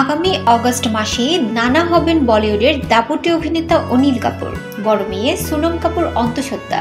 আগামী অগস্ট মাসে নানা হবেন বলিউডের দাপুটে অভিনেতা অনিল কাপুর, বড় মেয়ে সোনম কাপুর অন্তঃসত্ত্বা।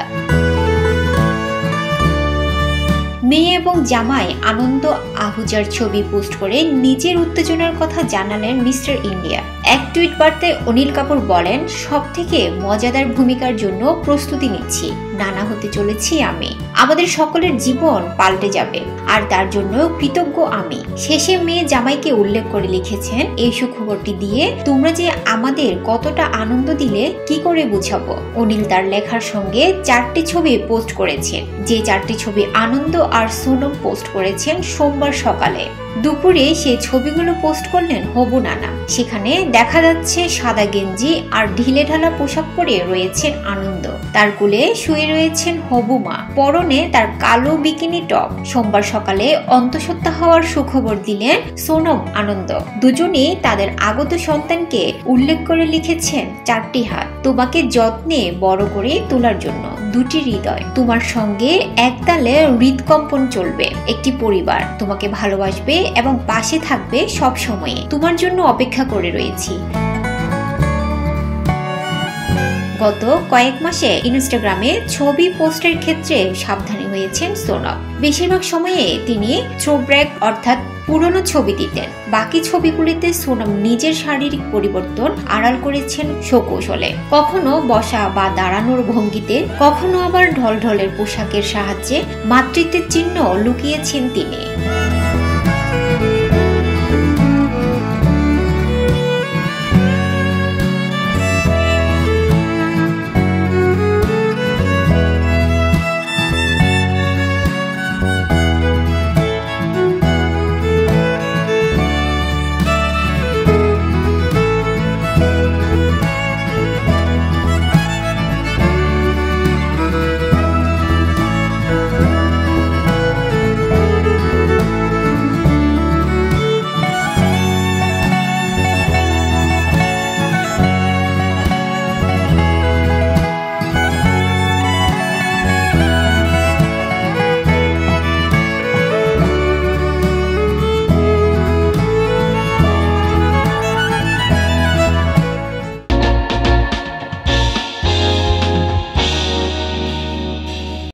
মেয়ে এবং জামাই আনন্দ আহুজার ছবি পোস্ট করে নিজের উত্তেজনার কথা জানালেন মিস্টার ইন্ডিয়া। এক টুইট বার্তায় অনিল কাপুর বলেন, সবথেকে মজাদার ভূমিকার জন্য প্রস্তুতি নিচ্ছি, নানা হতে চলেছি আমি। আমাদের সকলের জীবন পাল্টে যাবে আর তার জন্য কৃতজ্ঞ আমি। শেষে মেয়ে জামাইকে উল্লেখ করে লিখেছেন, এই সুখবরটি দিয়ে তোমরা যে আমাদের কতটা আনন্দ দিলে কি করে বুঝাবো। অনিল তার লেখার সঙ্গে 4টি ছবি পোস্ট করেছেন, যে 4টি ছবি আনন্দ আর সোনম পোস্ট করেছেন সোমবার সকালে। দুপুরে সেই ছবিগুলো পোস্ট করলেন হবু নানা। সেখানে দেখা যাচ্ছে সাদা গেঞ্জি আর ঢিলে ঢালা পোশাক পরে রয়েছেন আনন্দ, তার কোলে শুয়ে রয়েছেন হবু মা, পরনে তার কালো বিকিনি টপ। সোমবার সকালে অন্তঃসত্ত্বা হওয়ার সুখবর দিলেন সোনম আনন্দ। দুজনেই তাদের আগত সন্তানকে উল্লেখ করে লিখেছেন, 4টি হাত তোমাকে যত্নে বড় করে তোলার জন্য, 2টি হৃদয় তোমার সঙ্গে একতালে হৃদকম্পন চলবে, একটি পরিবার তোমাকে ভালোবাসবে এবং পাশে থাকবে সব সময়ে, তোমার জন্য অপেক্ষা করে রয়েছি। গত কয়েক মাসে ইনস্টাগ্রামে ছবি পোস্টের ক্ষেত্রে সাবধানী হয়েছেন সোনম। বেশিরভাগ সময়ে তিনি থ্রোব্যাক অর্থাৎ পুরনো ছবি দিতেন। বাকি ছবিগুলিতে সোনম নিজের শারীরিক পরিবর্তন আড়াল করেছেন সকৌশলে, কখনো বসা বা দাঁড়ানোর ভঙ্গিতে, কখনো আবার ঢলঢলের পোশাকের সাহায্যে মাতৃত্বের চিহ্ন লুকিয়েছেন তিনি।